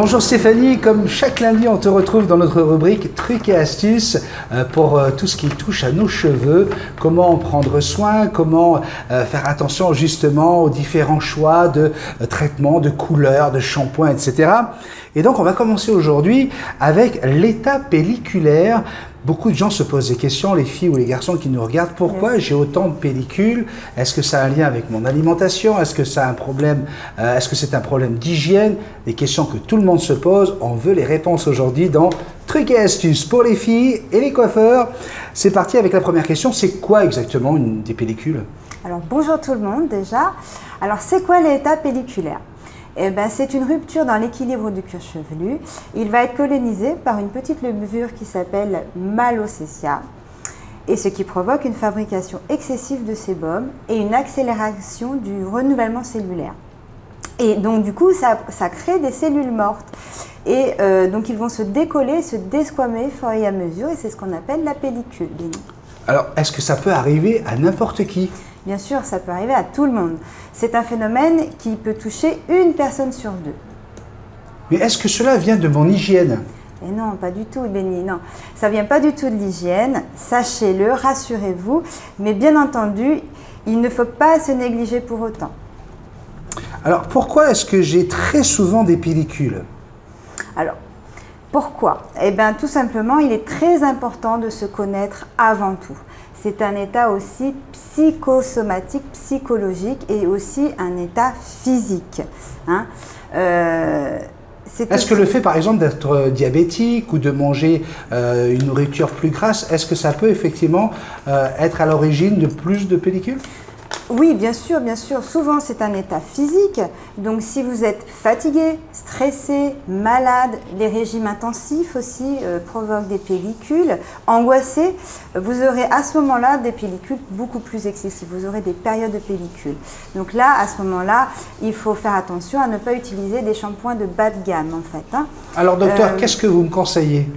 Bonjour Stéphanie, comme chaque lundi on te retrouve dans notre rubrique trucs et astuces pour tout ce qui touche à nos cheveux, comment en prendre soin, comment faire attention justement aux différents choix de traitements, de couleurs, de shampoings, etc. Et donc on va commencer aujourd'hui avec l'état pelliculaire. Beaucoup de gens se posent des questions, les filles ou les garçons qui nous regardent, pourquoi j'ai autant de pellicules? Est-ce que ça a un lien avec mon alimentation? Est-ce que ça a un problème, est-ce que c'est un problème d'hygiène? Des questions que tout le monde se pose, on veut les réponses aujourd'hui dans Trucs et astuces pour les filles et les coiffeurs. C'est parti avec la première question, c'est quoi exactement des pellicules? Alors bonjour tout le monde déjà. Alors c'est quoi l'état pelliculaire? Eh ben, c'est une rupture dans l'équilibre du cuir chevelu. Il va être colonisé par une petite levure qui s'appelle Malocécia, et ce qui provoque une fabrication excessive de sébum et une accélération du renouvellement cellulaire. Et donc du coup, ça crée des cellules mortes. Et donc ils vont se décoller, se desquamer au fur et à mesure, et c'est ce qu'on appelle la pellicule. Alors, est-ce que ça peut arriver à n'importe qui? Bien sûr, ça peut arriver à tout le monde. C'est un phénomène qui peut toucher une personne sur deux. Mais est-ce que cela vient de mon hygiène? Et non, pas du tout, Benny, non. Ça ne vient pas du tout de l'hygiène, sachez-le, rassurez-vous. Mais bien entendu, il ne faut pas se négliger pour autant. Alors, pourquoi est-ce que j'ai très souvent des pellicules? Alors, pourquoi? Eh bien, tout simplement, il est très important de se connaître avant tout. C'est un état aussi psychosomatique, psychologique et aussi un état physique. Hein. Est-ce que le fait, par exemple, d'être diabétique ou de manger une nourriture plus grasse, est-ce que ça peut effectivement être à l'origine de plus de pellicules? Oui, bien sûr, bien sûr. Souvent, c'est un état physique. Donc, si vous êtes fatigué, stressé, malade, les régimes intensifs aussi provoquent des pellicules. Angoissé, vous aurez à ce moment-là des pellicules beaucoup plus excessives. Vous aurez des périodes de pellicules. Donc là, à ce moment-là, il faut faire attention à ne pas utiliser des shampoings de bas de gamme, en fait. Hein. Alors, docteur, qu'est-ce que vous me conseillez?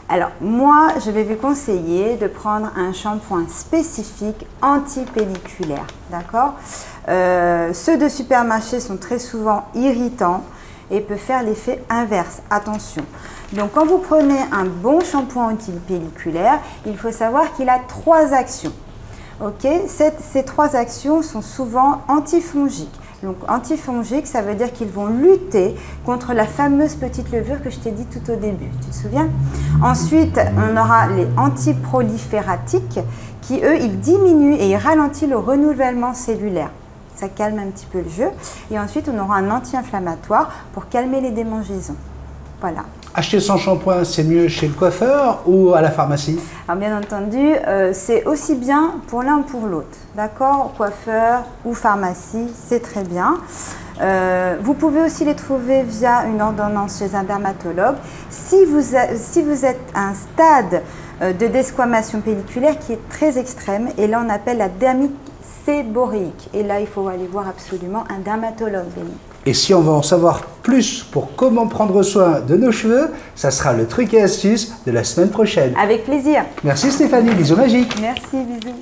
Alors, moi, je vais vous conseiller de prendre un shampoing spécifique anti-pelliculaire, d'accord? Ceux de supermarché sont très souvent irritants et peuvent faire l'effet inverse. Attention. Donc, quand vous prenez un bon shampoing anti-pelliculaire, il faut savoir qu'il a 3 actions. Ok? Ces 3 actions sont souvent antifongiques. Donc antifongiques, ça veut dire qu'ils vont lutter contre la fameuse petite levure que je t'ai dit tout au début, tu te souviens? Ensuite, on aura les antiprolifératiques qui, eux, ils diminuent et ils ralentissent le renouvellement cellulaire. Ça calme un petit peu le jeu. Et ensuite, on aura un anti-inflammatoire pour calmer les démangeaisons. Voilà. Acheter son shampoing, c'est mieux chez le coiffeur ou à la pharmacie? Alors bien entendu, c'est aussi bien pour l'un ou pour l'autre. D'accord? Coiffeur ou pharmacie, c'est très bien. Vous pouvez aussi les trouver via une ordonnance chez un dermatologue. Si vous êtes à un stade de desquamation pelliculaire qui est très extrême, et là on appelle la dermite séboréique. Et là, il faut aller voir absolument un dermatologue. Et si on veut en savoir plus pour comment prendre soin de nos cheveux, ça sera le truc et astuce de la semaine prochaine. Avec plaisir. Merci Stéphanie, bisous magiques. Merci, bisous.